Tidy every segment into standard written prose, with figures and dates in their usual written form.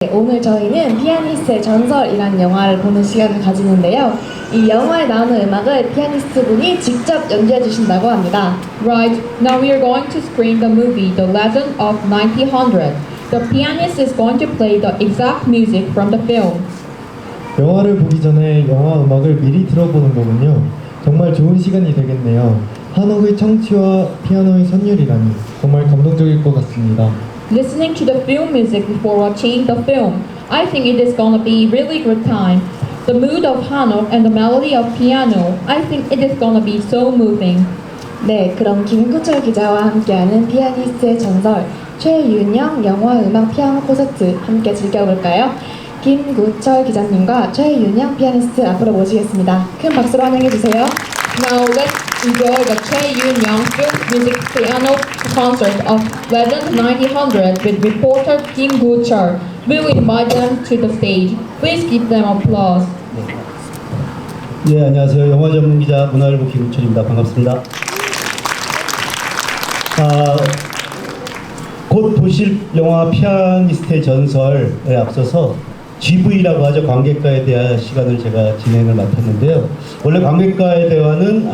네, 오늘 저희는 피아니스트의 전설이라는 영화를 보는 시간을 가지는데요. 이 영화에 나오는 음악을 피아니스트 분이 직접 연주해 주신다고 합니다. Right, now we are going to screen the movie The Legend of 1900. The pianist is going to play the exact music from the film. 영화를 보기 전에 영화 음악을 미리 들어보는 거군요. 정말 좋은 시간이 되겠네요. 한옥의 청취와 피아노의 선율이라니 정말 감동적일 것 같습니다. Listening to the film music before watching the film, I think it is gonna be really good time. The mood of Hanok and the melody of piano, I think it is gonna be so moving. 네, 그럼 김구철 기자와 함께하는 피아니스트의 전설 최윤영 영화 음악 피아노 콘서트 함께 즐겨볼까요? 김구철 기자님과 최윤영 피아니스트 앞으로 모시겠습니다. 큰 박수로 환영해 주세요. Now let's enjoy the Choi Yoon-young film music piano concert of Legend 1900 with reporter Kim Gu-chul. We will invite them to the stage. Please give them applause. 예, 안녕하세요. 영화 전문 기자 문화일보 김구철입니다. 반갑습니다. 곧 보실 영화 피아니스트의 전설에 앞서서 GV라고 하죠. 관객과의 대화 시간을 제가 진행을 맡았는데요. 원래 관객과의 대화는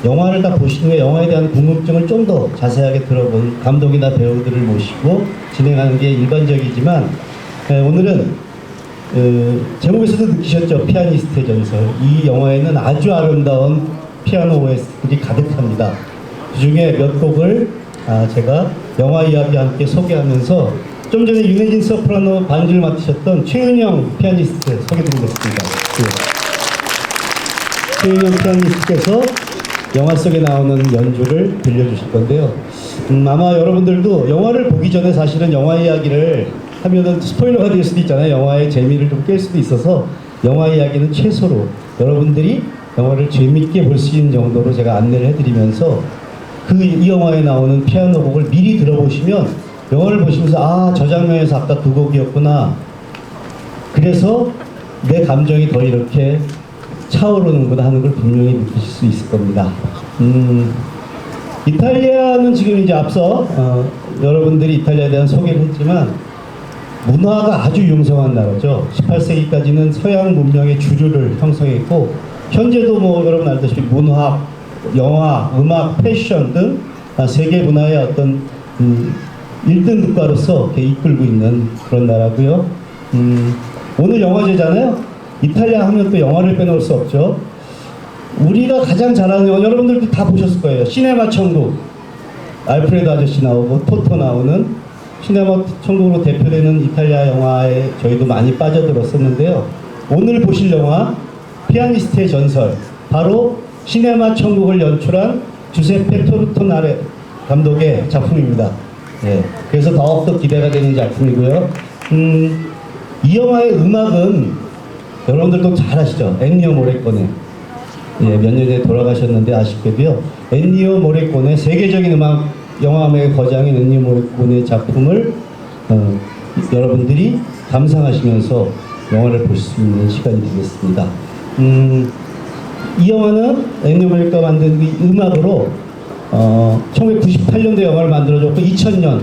영화를 다 보신 후에 영화에 대한 궁금증을 좀 더 자세하게 들어본 감독이나 배우들을 모시고 진행하는 게 일반적이지만 오늘은 제목에서도 느끼셨죠. 피아니스트의 전설. 이 영화에는 아주 아름다운 피아노 OST들이 가득합니다. 그 중에 몇 곡을 제가 영화 이야기와 함께 소개하면서 좀 전에 윤혜진 소프라노 반주를 맡으셨던 최윤영 피아니스트 소개드리겠습니다. 최윤영 피아니스트께서 영화 속에 나오는 연주를 들려주실 건데요. 아마 여러분들도 영화를 보기 전에 사실은 영화 이야기를 하면은 스포일러가 될 수도 있잖아요. 영화의 재미를 좀 깰 수도 있어서 영화 이야기는 최소로 여러분들이 영화를 재밌게 볼 수 있는 정도로 제가 안내를 해드리면서 이 영화에 나오는 피아노 곡을 미리 들어보시면 영화를 보시면서 저 장면에서 아까 그 곡이었구나. 그래서 내 감정이 더 이렇게 차오르는구나 하는 걸 분명히 느끼실 수 있을 겁니다. 이탈리아는 지금 이제 앞서 여러분들이 이탈리아에 대한 소개를 했지만 문화가 아주 융성한 나라죠. 18세기까지는 서양 문명의 주류를 형성했고 현재도 뭐 여러분 알다시피 문학, 영화, 음악, 패션 등 세계 문화의 어떤 1등 국가로서 이끌고 있는 그런 나라고요. 오늘 영화제잖아요. 이탈리아 하면 또 영화를 빼놓을 수 없죠. 우리가 가장 잘하는 영화 여러분들도 다 보셨을 거예요. 시네마 천국, 알프레도 아저씨 나오고 토토 나오는 시네마 천국으로 대표되는 이탈리아 영화에 저희도 많이 빠져들었었는데요. 오늘 보실 영화 피아니스트의 전설, 바로 시네마 천국을 연출한 주세페 토르토나레 감독의 작품입니다. 네, 그래서 더욱더 기대가 되는 작품이고요. 이 영화의 음악은 여러분들도 잘 아시죠? 엔니오 모리코네. 몇 년 전에 돌아가셨는데 아쉽게도요. 엔니오 모리코네 세계적인 영화음악의 거장인 엔니오 모리코네 작품을 여러분들이 감상하시면서 영화를 볼 수 있는 시간이 되겠습니다. 이 영화는 엔니오 모리코네가 만든 이 음악으로 1998년도에 영화를 만들어줬고 2000년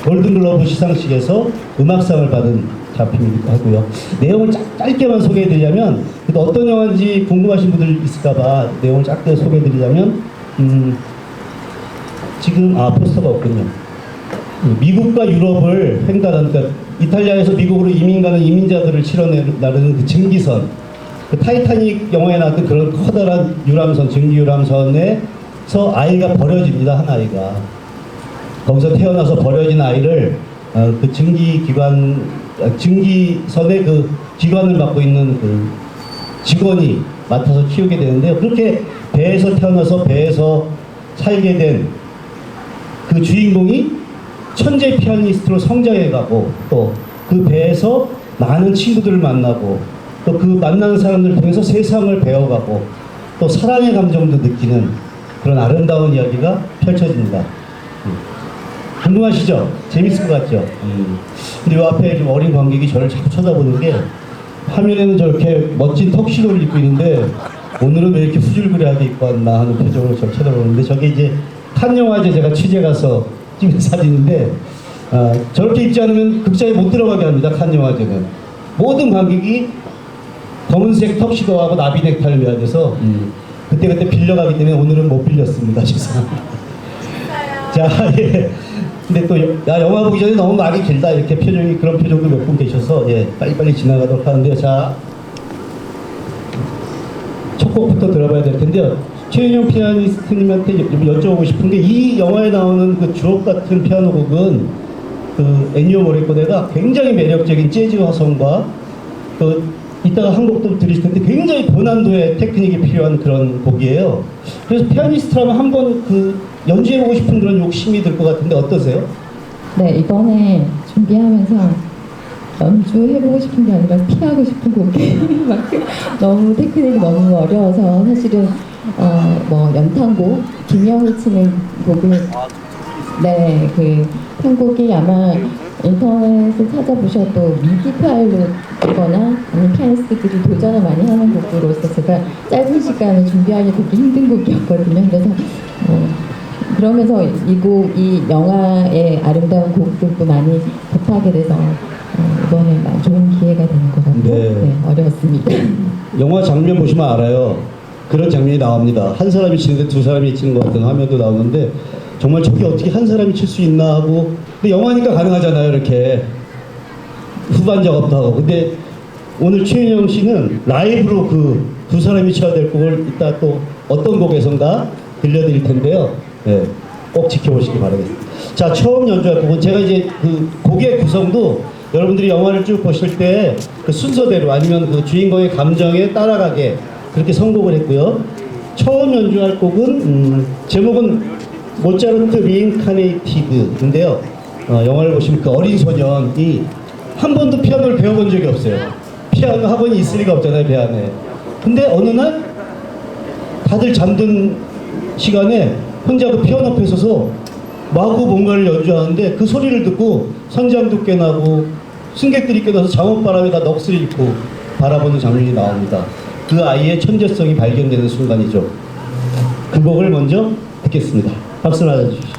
골든글로브 시상식에서 음악상을 받은 작품이기도 하고요. 내용을 짧게만 소개해드리자면 어떤 영화인지 궁금하신 분들 있을까봐 내용을 짧게 소개해드리자면 지금 포스터가 없군요. 미국과 유럽을 횡단한, 그러니까 이탈리아에서 미국으로 이민 가는 이민자들을 실어 나르는 그 증기선, 그 타이타닉 영화에 나왔던 그런 커다란 유람선, 증기 유람선에서 아이가 버려집니다. 한 아이가 거기서 태어나서 버려진 아이를 그 증기선의 그 기관을 맡고 있는 그 직원이 맡아서 키우게 되는데요. 그렇게 배에서 태어나서 배에서 살게 된 그 주인공이 천재 피아니스트로 성장해가고 또 그 배에서 많은 친구들을 만나고 또 그 만나는 사람들을 통해서 세상을 배워가고 또 사랑의 감정도 느끼는 그런 아름다운 이야기가 펼쳐집니다. 궁금하시죠? 재밌을 것 같죠? 근데 이 앞에 좀 어린 관객이 저를 자꾸 쳐다보는 게 화면에는 저렇게 멋진 턱시도를 입고 있는데 오늘은 왜 이렇게 후줄그레하게 입고 왔나 하는 표정으로 저를 쳐다보는데 저게 이제 칸 영화제 제가 취재 가서 찍은 사진인데 저렇게 입지 않으면 극장에 못 들어가게 합니다. 칸 영화제는 모든 관객이 검은색 턱시도하고 나비 넥타이를 매야 돼서 그때 빌려가기 때문에 오늘은 못 빌렸습니다. 죄송합니다. 자, 예. 근데 또 영화 보기 전에 너무 말이 길다 이렇게 표정이 그런 표정도 몇 분 계셔서 예 빨리빨리 지나가도록 하는데요. 자, 첫 곡부터 들어봐야 될 텐데요. 최윤영 피아니스트님한테 여쭤보고 싶은 게 이 영화에 나오는 그 주옥 같은 피아노 곡은 그 엔니오 모리코네가 굉장히 매력적인 재즈 화성과 그 이따가 한 곡도 들으실 텐데 굉장히 고난도의 테크닉이 필요한 그런 곡이에요. 그래서 피아니스트라면 한번 그 연주해보고 싶은 그런 욕심이 들 것 같은데 어떠세요? 네, 이번에 준비하면서 연주해보고 싶은 게 아니라 피하고 싶은 곡이 만큼 너무 테크닉이 너무 어려워서 사실은 뭐 연탄곡, 김영희 치는 곡을 네, 그 편곡이 아마 인터넷에 찾아보셔도 미디 파일로 있거나 아니면 피아니스트들이 도전을 많이 하는 곡으로서 제가 짧은 시간에 준비하기 되게 힘든 곡이었거든요. 그래서 그러면서 이 영화의 아름다운 곡들도 많이 접하게 돼서 이번에 좋은 기회가 되는 것 같고 네. 어려웠습니다. 영화 장면 보시면 알아요. 그런 장면이 나옵니다. 한 사람이 치는데 두 사람이 치는 것 같은 화면도 나오는데 정말 저게 어떻게 한 사람이 칠 수 있나 하고 근데 영화니까 가능하잖아요. 이렇게 후반 작업도 하고 근데 오늘 최윤영 씨는 라이브로 그 두 사람이 쳐야 될 곡을 이따 또 어떤 곡에선가 들려드릴 텐데요. 네, 꼭 지켜보시기 바라겠습니다. 자, 처음 연주할 곡은 제가 이제 그 곡의 구성도 여러분들이 영화를 쭉 보실 때 그 순서대로 아니면 그 주인공의 감정에 따라가게 그렇게 선곡을 했고요. 처음 연주할 곡은 제목은 모차르트 리인카네이티드인데요. 영화를 보시면 그 어린 소년이 한 번도 피아노를 배워본 적이 없어요. 피아노 학원이 있을 리가 없잖아요, 배 안에. 근데 어느 날 다들 잠든 시간에 혼자 그 피아노 앞에 서서 마구 뭔가를 연주하는데 그 소리를 듣고 선장도 깨나고 승객들이 깨나서 잠옷바람에 다 넋을 잃고 바라보는 장면이 나옵니다. 그 아이의 천재성이 발견되는 순간이죠. 그 곡을 먼저 듣겠습니다. 박수 맞아주시죠.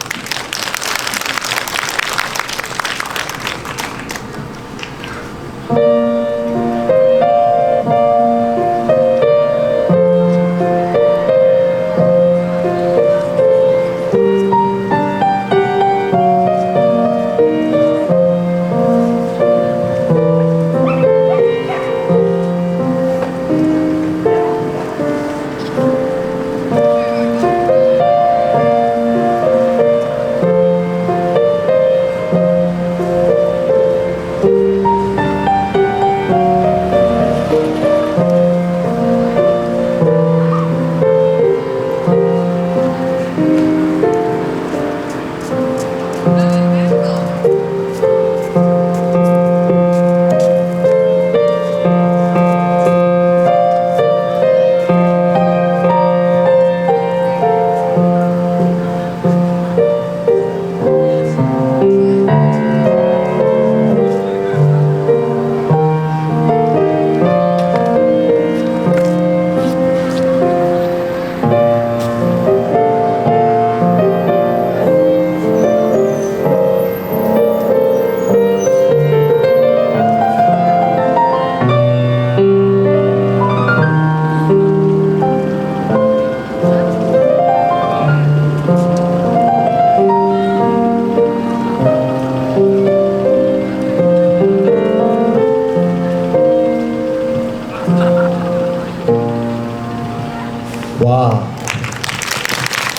와,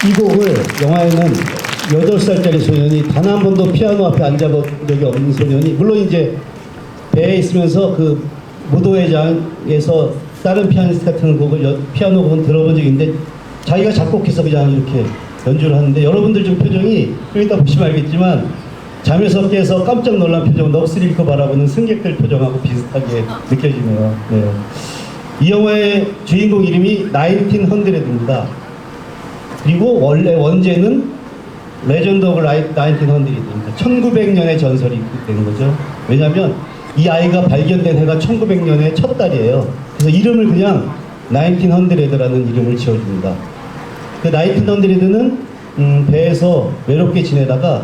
이 곡을 영화에는 8살짜리 소년이 단 한 번도 피아노 앞에 앉아본 적이 없는 소년이 물론 이제 배에 있으면서 그 무도회장에서 다른 피아니스트 같은 곡을 피아노 곡은 들어본 적이 있는데 자기가 작곡해서 그냥 이렇게 연주를 하는데 여러분들 좀 표정이 좀 이따 보시면 알겠지만 잠에서 깨서 깜짝 놀란 표정, 넋을 잃고 바라보는 승객들 표정하고 비슷하게 느껴지네요. 네. 이 영화의 주인공 이름이 1900입니다. 그리고 원래 원제는 레전드 오브 1900입니다. 1900년의 전설이 되는 거죠. 왜냐하면 이 아이가 발견된 해가 1900년의 첫 달이에요. 그래서 이름을 그냥 1900라는 이름을 지어줍니다. 그 1900는 배에서 외롭게 지내다가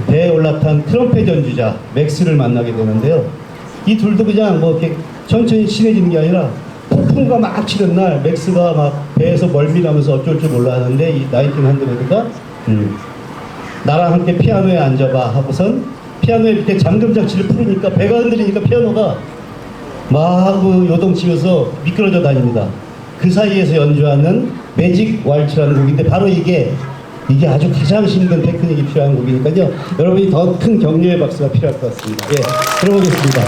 배에 올라탄 트럼펫 연주자 맥스를 만나게 되는데요. 이 둘도 그냥 뭐 이렇게 천천히 친해지는 게 아니라 폭풍과 막 치는 날 맥스가 막 배에서 멀미나면서 어쩔 줄 몰라 하는데 이 나이틴 한드레드가 나랑 함께 피아노에 앉아봐 하고선 피아노에 밑에 잠금 장치를 풀으니까 배가 흔들리니까 피아노가 막 요동치면서 미끄러져 다닙니다. 그 사이에서 연주하는 매직 왈츠라는 곡인데 바로 이게 아주 가장 힘든 테크닉이 필요한 곡이니까요. 여러분이 더 큰 격려의 박수가 필요할 것 같습니다. 예, 들어보겠습니다.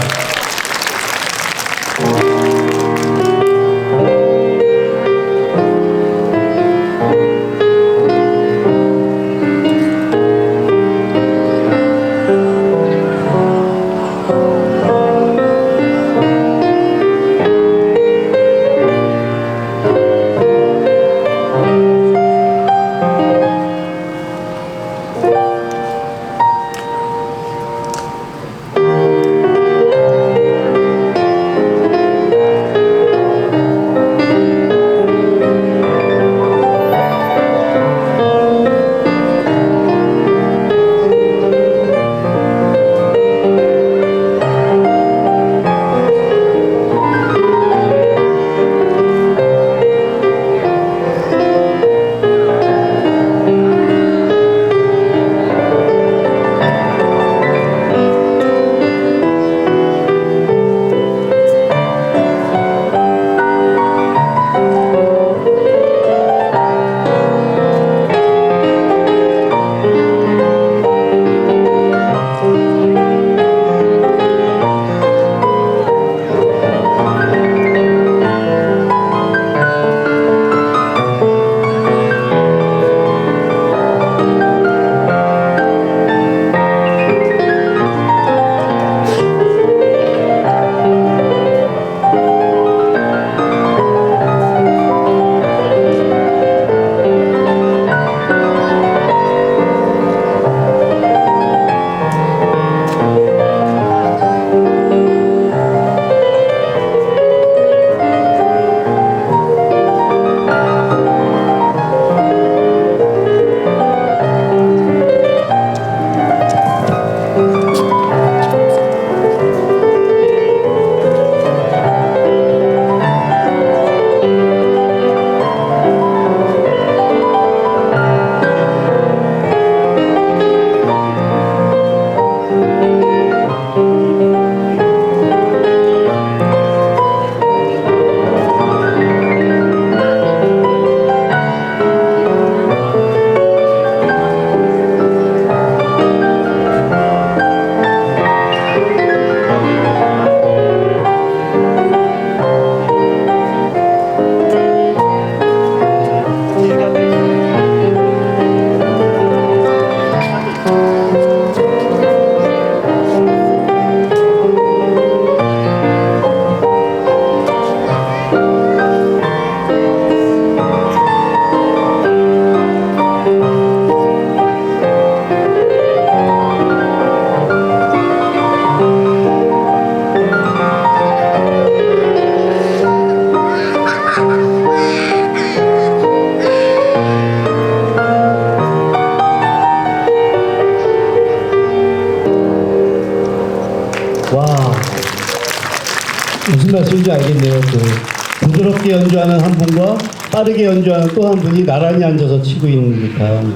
무슨 말씀인지 알겠네요. 그 부드럽게 연주하는 한 분과 빠르게 연주하는 또 한 분이 나란히 앉아서 치고 있는 듯한.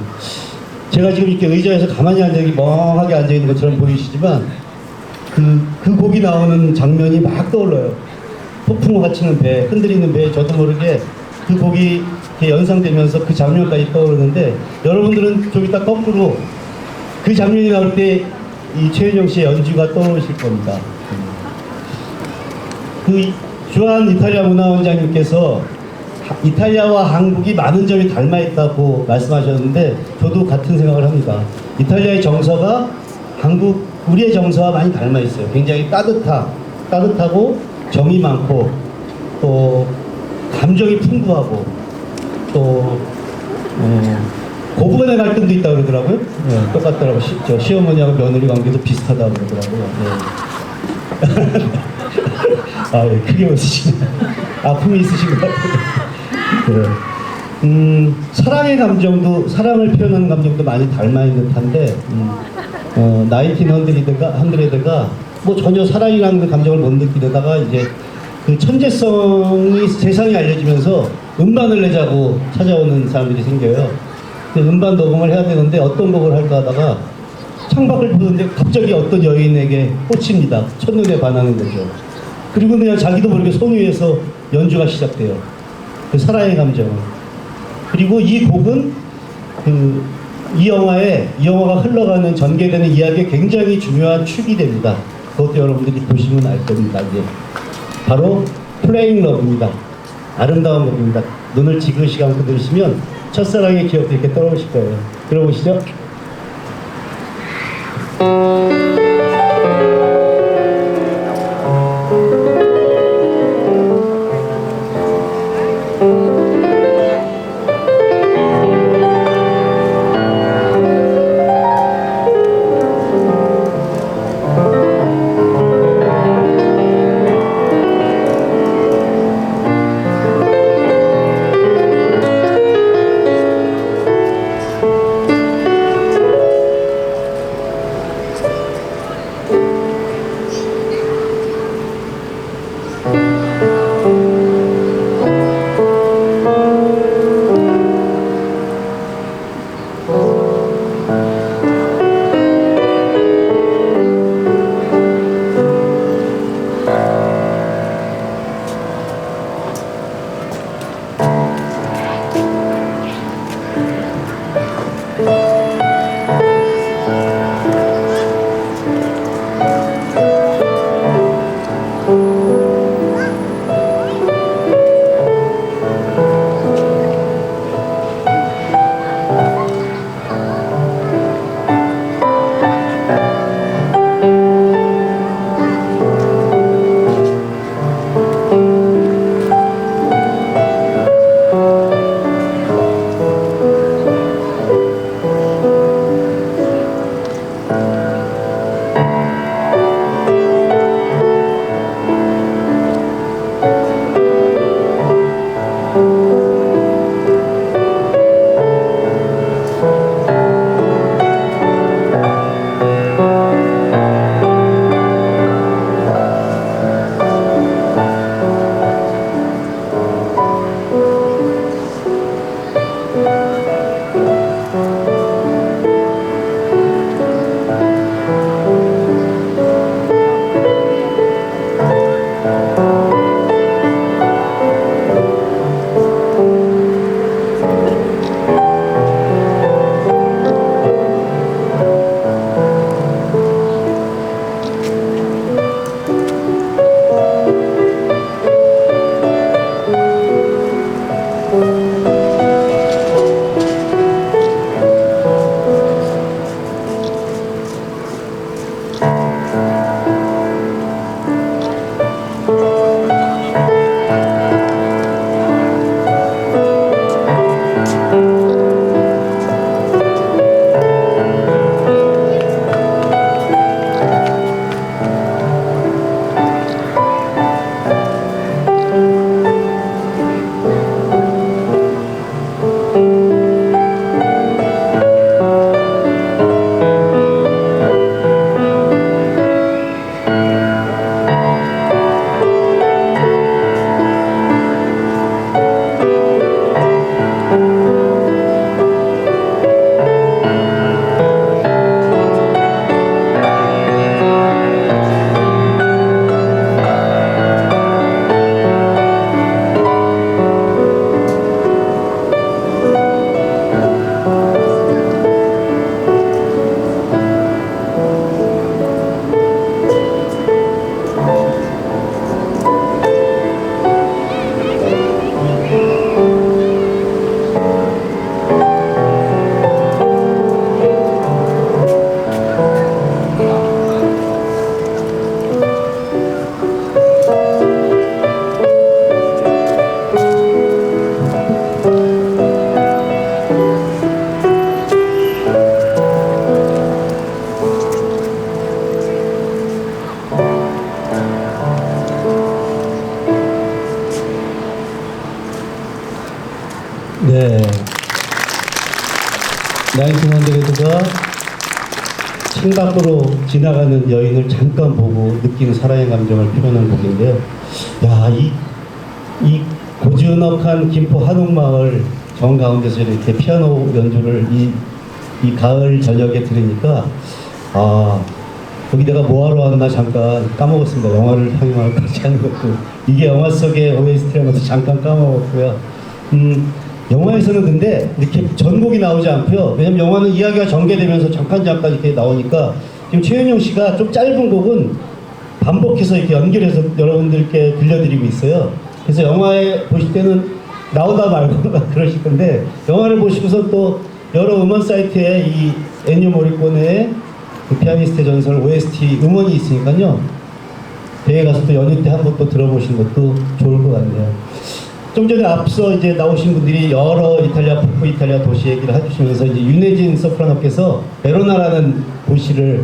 제가 지금 이렇게 의자에서 가만히 앉아 멍하게 앉아 있는 것처럼 보이시지만 그 곡이 나오는 장면이 막 떠올라요. 폭풍우가 치는 배, 흔들리는 배, 저도 모르게 그 곡이 이렇게 연상되면서 그 장면까지 떠오르는데, 여러분들은 좀 이따 거꾸로 그 장면이 나올 때 이 최윤영 씨의 연주가 떠오르실 겁니다. 그 주한 이탈리아 문화원장님께서 이탈리아와 한국이 많은 점이 닮아 있다고 말씀하셨는데, 저도 같은 생각을 합니다. 이탈리아의 정서가 우리의 정서와 많이 닮아 있어요. 굉장히 따뜻하고 정이 많고 또 감정이 풍부하고 또 고부간의 갈등도 있다고 그러더라고요. 네, 똑같더라고요. 저 시어머니하고 며느리 관계도 비슷하다고 그러더라고요. 네. 아, 예, 크게 웃으시네. 아픔이 있으신 것 같아요. 네. 사랑의 감정도 사랑을 표현하는 감정도 많이 닮아 있는 듯한데 1900가 뭐 전혀 사랑이라는 감정을 못 느끼려다가 이제 그 천재성이 세상에 알려지면서 음반을 내자고 찾아오는 사람들이 생겨요. 근데 음반 녹음을 해야 되는데 어떤 곡을 할까 하다가 창밖을 보는데 갑자기 어떤 여인에게 꽂힙니다. 첫눈에 반하는 거죠. 그리고 그냥 자기도 모르게 손 위에서 연주가 시작돼요. 그 사랑의 감정은. 그리고 이 곡은 이 영화가 흘러가는 전개되는 이야기에 굉장히 중요한 축이 됩니다. 그것도 여러분들이 보시면 알 겁니다. 이제 바로 플레잉 러브입니다. 아름다운 곡입니다. 눈을 지그시 감고 들으시면 첫사랑의 기억도 이렇게 떠오르실 거예요. 들어보시죠. 나인틴헌드레드가 창밖으로 지나가는 여인을 잠깐 보고 느끼는 사랑의 감정을 표현한 곡인데요. 야, 이 고즈넉한 김포 한옥마을 정가운데서 이렇게 피아노 연주를 이 가을 저녁에 들으니까 거기 내가 뭐하러 왔나 잠깐 까먹었습니다. 영화를 상영할 것이 하는 것도 이게 영화 속의 OST라는 것도 잠깐 까먹었고요. 영화에서는 근데 이렇게 전곡이 나오지 않고요. 왜냐면 영화는 이야기가 전개되면서 잠깐 이렇게 나오니까 지금 최윤영 씨가 좀 짧은 곡은 반복해서 이렇게 연결해서 여러분들께 들려드리고 있어요. 그래서 영화에 보실 때는 나오다 말거나 그러실 건데 영화를 보시고서 또 여러 음원 사이트에 이 애니오 모리코네의 그 피아니스트의 전설 OST 음원이 있으니까요. 배에 가서 또 연휴 때 한번 또 들어보시는 것도 좋을 것 같네요. 좀 전에 앞서 이제 나오신 분들이 여러 이탈리아 북부 이탈리아 도시 얘기를 해주시면서 이제 윤혜진 소프라노께서 베로나라는 도시를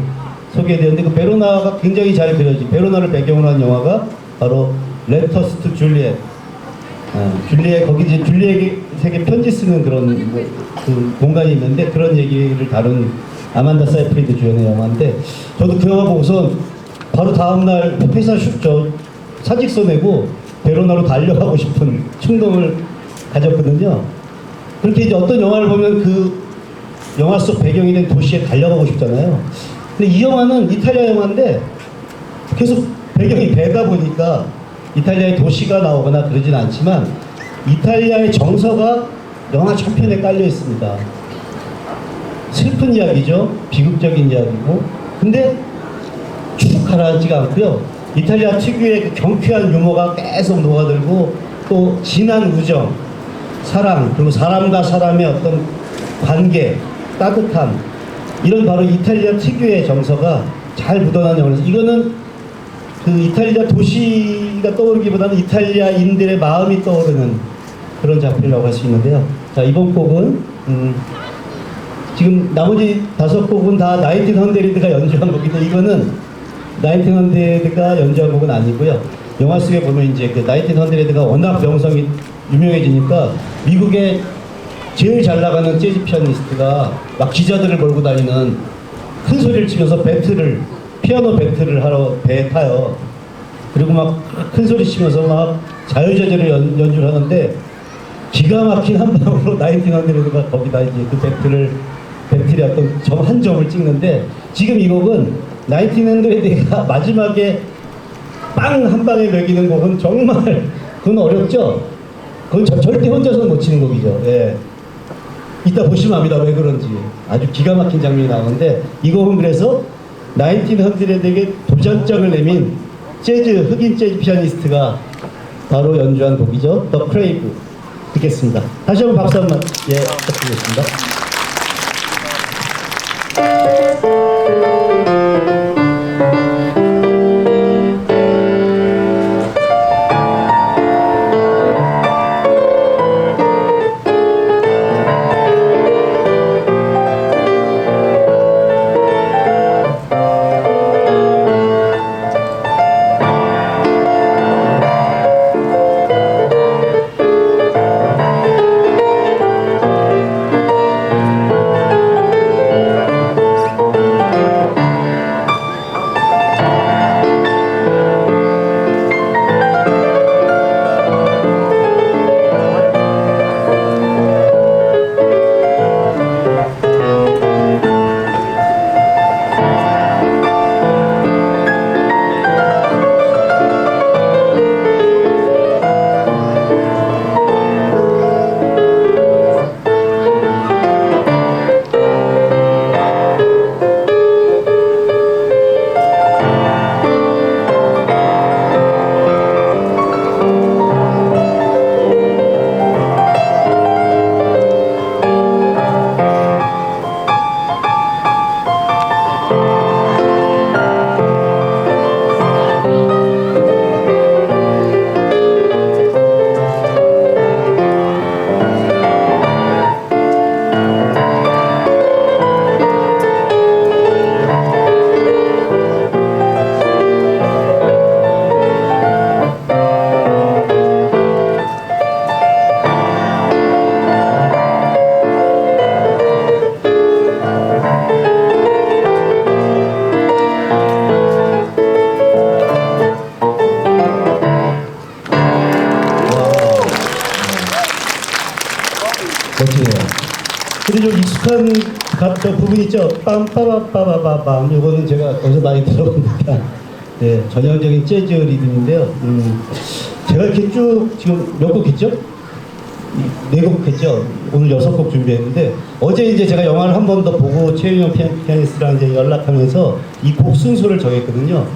소개해드렸는데 그 베로나가 굉장히 잘 그려지. 베로나를 배경으로 한 영화가 바로 레터스 투 줄리엣. 줄리엣 거기 이제 줄리엣에게 편지 쓰는 그런 그 공간이 있는데 그런 얘기를 다룬 아만다 사이프리드 주연의 영화인데 저도 그 영화 보고서 바로 다음날 회사 사직서 내고 베로나로 달려가고 싶은 충동을 가졌거든요. 그렇게 이제 어떤 영화를 보면 그 영화 속 배경이 된 도시에 달려가고 싶잖아요. 근데 이 영화는 이탈리아 영화인데 계속 배경이 배다 보니까 이탈리아의 도시가 나오거나 그러진 않지만 이탈리아의 정서가 영화 전편에 깔려 있습니다. 슬픈 이야기죠. 비극적인 이야기고. 근데 쭉 가라앉지가 않고요. 이탈리아 특유의 그 경쾌한 유머가 계속 녹아들고 또 진한 우정, 사랑, 그리고 사람과 사람의 어떤 관계, 따뜻함 이런 바로 이탈리아 특유의 정서가 잘 묻어난 영화라서 이거는 그 이탈리아 도시가 떠오르기보다는 이탈리아인들의 마음이 떠오르는 그런 작품이라고 할 수 있는데요. 자, 이번 곡은 지금 나머지 5곡은 다 나인틴헌드레드가 연주한 곡인데 이거는 나인틴헌드레드가 연주한 곡은 아니고요. 영화 속에 보면 이제 그 나인틴헌드레드가 워낙 명성이 유명해지니까 미국의 제일 잘 나가는 재즈 피아니스트가 막 기자들을 몰고 다니는 큰 소리를 치면서 피아노 배틀을 하러 배에 타요. 그리고 막 큰 소리 치면서 막 자유자재로 연주를 하는데 기가 막힌 한 방으로 나인틴헌드레드가 거기다 이제 그 배틀의 어떤 한 점을 찍는데 지금 이 곡은 나인틴헌드레드가 마지막에 빵 한 방에 매기는 곡은 정말 그건 어렵죠. 그건 절대 혼자서는 못 치는 곡이죠. 예. 이따 보시면 압니다. 왜 그런지. 아주 기가 막힌 장면이 나오는데 이 곡은 그래서 나인틴헌드레드에게 도전장을 내민 흑인 재즈 피아니스트가 바로 연주한 곡이죠. 더 크레이브 듣겠습니다. 다시 한번 박수 한번 부탁드리겠습니다. 시작한 저 부분 있죠? 빰빠바빠바바밤. 이거는 제가 어디서 많이 들어보니까 네, 전형적인 재즈 리듬인데요. 제가 이렇게 쭉 지금 몇 곡 했죠? 4곡 했죠? 오늘 6곡 준비했는데 어제 이제 제가 영화를 한 번 더 보고 최윤영 피아니스트랑 이제 연락하면서 이 곡 순서를 정했거든요.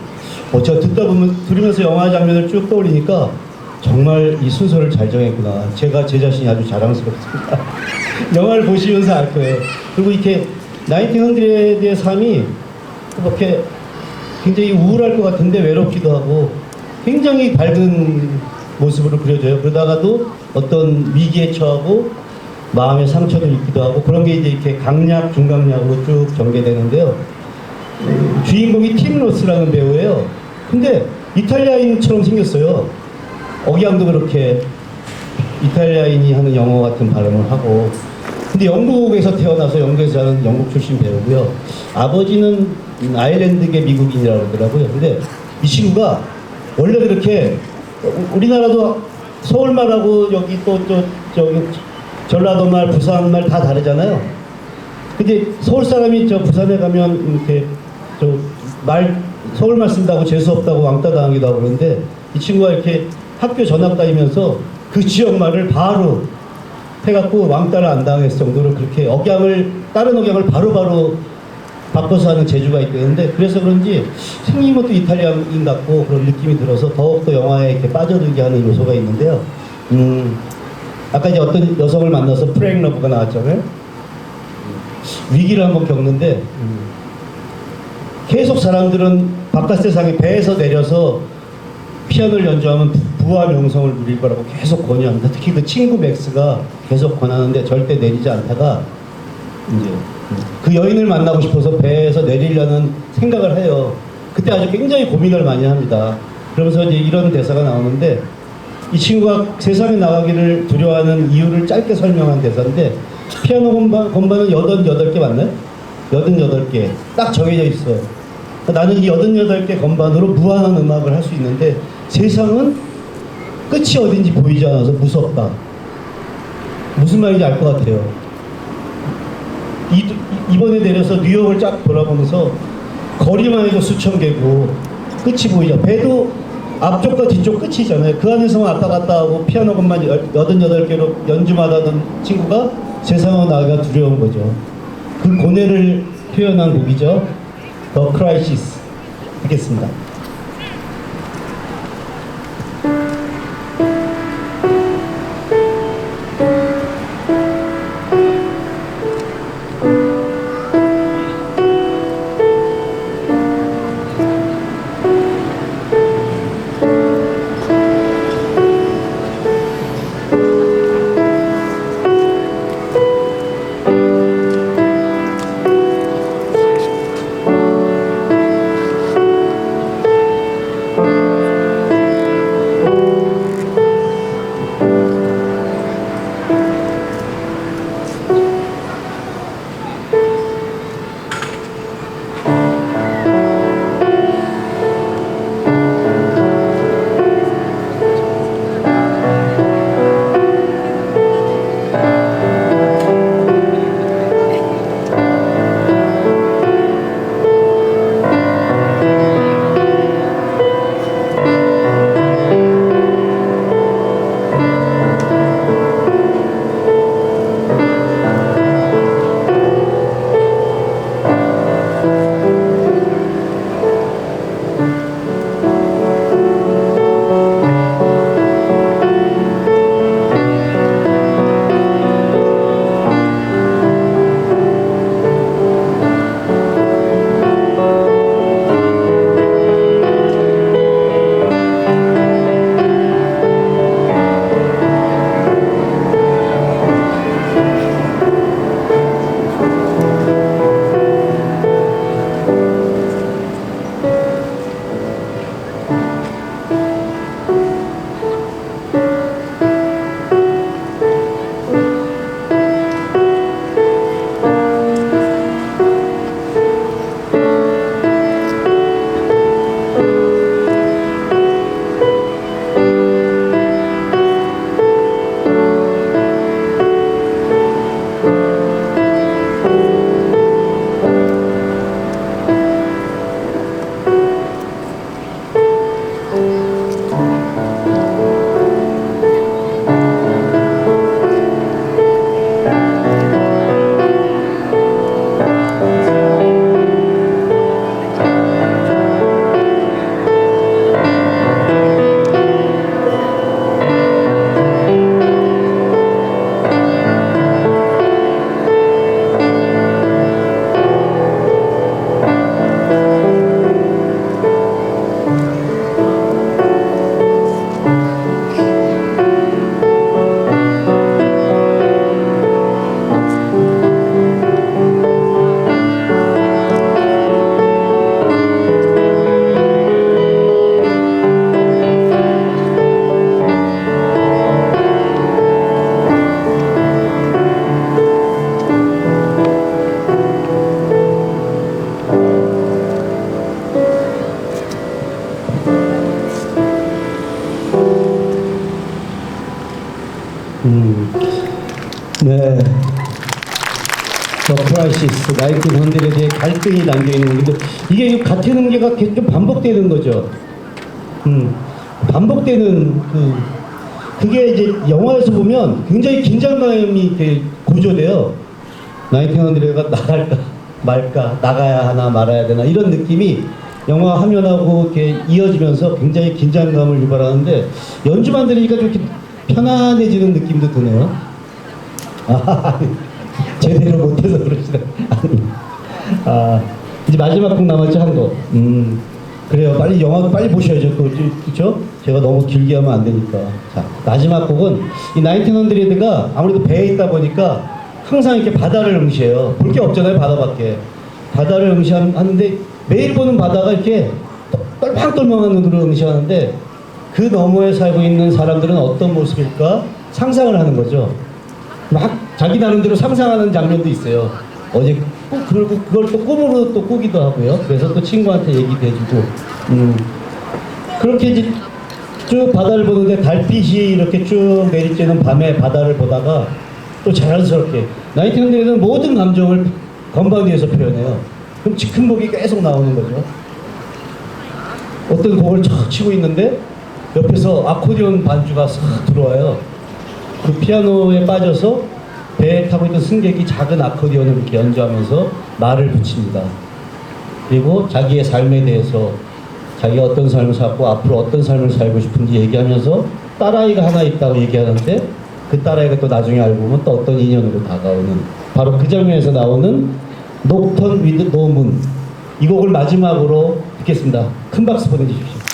제가 들으면서 영화 장면을 쭉 떠올리니까 정말 이 순서를 잘 정했구나. 제가 제 자신이 아주 자랑스럽습니다. 영화를 보시면서 알 거예요. 그리고 이렇게 1900의 삶이 이렇게 굉장히 우울할 것 같은데 외롭기도 하고 굉장히 밝은 모습으로 그려져요. 그러다가도 어떤 위기에 처하고 마음의 상처도 있기도 하고 그런 게 이제 이렇게 강약, 중강약으로 쭉 전개되는데요. 주인공이 팀 로스라는 배우예요. 근데 이탈리아인처럼 생겼어요. 억양도 그렇게 이탈리아인이 하는 영어 같은 발음을 하고 근데 영국에서 태어나서 영국에서 자는 영국 출신 배우고요. 아버지는 아일랜드계 미국인이라고 그러더라고요. 근데 이 친구가 원래 그렇게 우리나라도 서울말하고 여기 또 저기 전라도 말, 부산 말 다 다르잖아요. 근데 서울 사람이 저 부산에 가면 이렇게 서울말 쓴다고 재수 없다고 왕따 당하기도 하고 그러는데 이 친구가 이렇게 학교 전학 다니면서 그 지역 말을 바로 해갖고 왕따를 안 당했을 정도로 그렇게 다른 억양을 바로바로 바꿔서 하는 재주가 있다는데 그래서 그런지 생긴 것도 이탈리아인 같고 그런 느낌이 들어서 더욱더 영화에 이렇게 빠져들게 하는 요소가 있는데요. 아까 이제 어떤 여성을 만나서 프레잉 러브가 나왔잖아요. 위기를 한번 겪는데 계속 사람들은 바깥 세상에 배에서 내려서 피아노를 연주하면 부와 명성을 누릴 거라고 계속 권유합니다. 특히 그 친구 맥스가 계속 권하는데 절대 내리지 않다가 이제 그 여인을 만나고 싶어서 배에서 내리려는 생각을 해요. 그때 아주 굉장히 고민을 많이 합니다. 그러면서 이제 이런 대사가 나오는데 이 친구가 세상에 나가기를 두려워하는 이유를 짧게 설명한 대사인데 피아노 건반은 88개 맞나요? 88개 딱 정해져 있어요. 나는 이 88개 건반으로 무한한 음악을 할 수 있는데 세상은 끝이 어딘지 보이지 않아서 무섭다. 무슨 말인지 알 것 같아요. 이번에 내려서 뉴욕을 쫙 돌아보면서 거리만 해도 수천 개고 끝이 보이죠. 배도 앞쪽과 뒤쪽 끝이잖아요. 그 안에서만 왔다 갔다 하고 피아노 건반 88개로 연주마다 하는 친구가 세상으로 나가기가 두려운 거죠. 그 고뇌를 표현한 곡이죠. The Crisis. 듣겠습니다. 네. 더 크라이시스, 1900에 갈등이 담겨 있는 건데 이게 같은 관계가 계속 좀 반복되는 거죠. 반복되는 그게 이제 영화에서 보면 굉장히 긴장감이 이렇게 고조돼요. 1900가 나갈까 말까, 나가야 하나 말아야 되나 이런 느낌이 영화 화면하고 이렇게 이어지면서 굉장히 긴장감을 유발하는데 연주만 들으니까 좀 이렇게 편안해지는 느낌도 드네요. 아, 제대로 못해서 그러시다. 이제 마지막 곡 남았죠, 한 곡. 그래요. 빨리 영화도 빨리 보셔야죠. 그렇죠? 제가 너무 길게 하면 안 되니까. 자, 마지막 곡은 이 1900가 아무래도 배에 있다 보니까 항상 이렇게 바다를 응시해요. 볼 게 없잖아요, 바다밖에. 바다를 응시하는데 매일 보는 바다가 이렇게 떨망떨망한 눈으로 응시하는데 그 너머에 살고 있는 사람들은 어떤 모습일까 상상을 하는 거죠. 막 자기 나름대로 상상하는 장면도 있어요. 어제 그리고 그걸 또 꿈으로 또 꾸기도 하고요. 그래서 또 친구한테 얘기도 해주고 그렇게 이제 쭉 바다를 보는데 달빛이 이렇게 쭉 내리쬐는 밤에 바다를 보다가 또 자연스럽게 나이팅게일은 모든 감정을 건반 위에서 표현해요. 그럼 즉흥곡이 계속 나오는 거죠. 어떤 곡을 척 치고 있는데 옆에서 아코디언 반주가 싹 들어와요. 그 피아노에 빠져서 배에 타고 있던 승객이 작은 아코디언을 이렇게 연주하면서 말을 붙입니다. 그리고 자기의 삶에 대해서 자기가 어떤 삶을 살고 앞으로 어떤 삶을 살고 싶은지 얘기하면서 딸아이가 하나 있다고 얘기하는데 그 딸아이가 또 나중에 알고 보면 또 어떤 인연으로 다가오는 바로 그 장면에서 나오는 녹턴 위드 노문 이 곡을 마지막으로 듣겠습니다. 큰 박수 보내주십시오.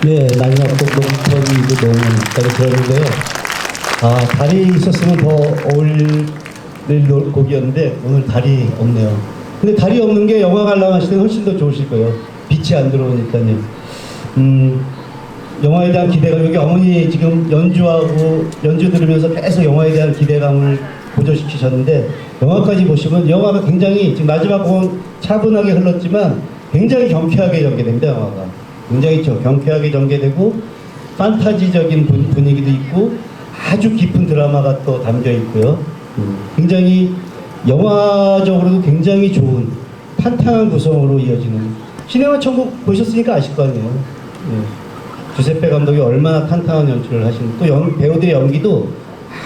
네, 마지막 곡 녹턴도 너무 잘 들었는데요. 아, 달이 있었으면 더 어울릴 곡이었는데 오늘 달이 없네요. 근데 달이 없는 게 영화 관람하실 때는 훨씬 더 좋으실 거예요. 빛이 안 들어오니까요. 영화에 대한 기대감, 여기 어머니 지금 연주 들으면서 계속 영화에 대한 기대감을 고조시키셨는데 영화까지 보시면 영화가 굉장히 지금 마지막 곡은 차분하게 흘렀지만 굉장히 경쾌하게 전개됩니다. 영화가 굉장히 경쾌하게 전개되고 판타지적인 분위기도 있고 아주 깊은 드라마가 또 담겨 있고요. 굉장히 영화적으로도 굉장히 좋은 탄탄한 구성으로 이어지는 시네마 천국 보셨으니까 아실 거 아니에요. 주세페 감독이 얼마나 탄탄한 연출을 하시는, 또 배우들의 연기도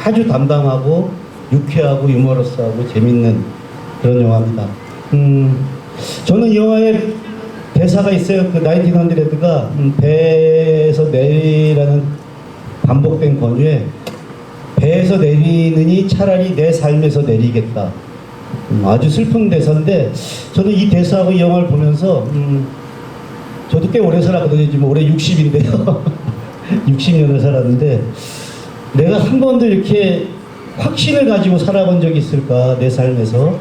아주 담담하고 유쾌하고 유머러스하고 재밌는 그런 영화입니다. 저는 이 영화에 대사가 있어요. 그 1900가 배에서 내리라는 반복된 권유에 배에서 내리느니 차라리 내 삶에서 내리겠다. 아주 슬픈 대사인데 저는 이 대사하고 이 영화를 보면서 저도 꽤 오래 살았거든요. 지금 올해 60인데요. 60년을 살았는데 내가 한 번도 이렇게 확신을 가지고 살아본 적이 있을까, 내 삶에서.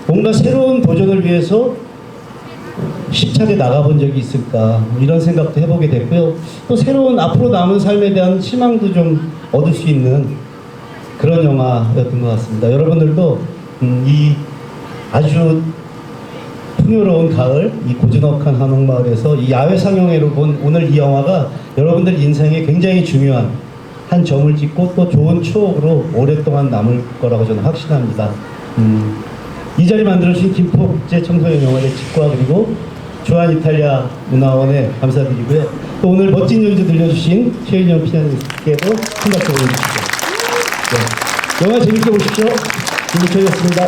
뭔가 새로운 도전을 위해서 힘차게 나가본 적이 있을까, 이런 생각도 해보게 됐고요. 또 새로운 앞으로 남은 삶에 대한 희망도 좀 얻을 수 있는 그런 영화였던 것 같습니다. 여러분들도 이 아주 풍요로운 가을, 이 고즈넉한 한옥마을에서 이 야외 상영회로 본 오늘 이 영화가 여러분들 인생에 굉장히 중요한 한 점을 찍고 또 좋은 추억으로 오랫동안 남을 거라고 저는 확신합니다. 이 자리 만들어주신 김포국제 청소년 영화제 측과 그리고 주한 이탈리아 문화원에 감사드리고요. 또 오늘 멋진 연주 들려주신 최윤영 피아니스트께도 큰 박수 보내주시죠. 네. 영화 재밌게 보십시오. 김우철이었습니다.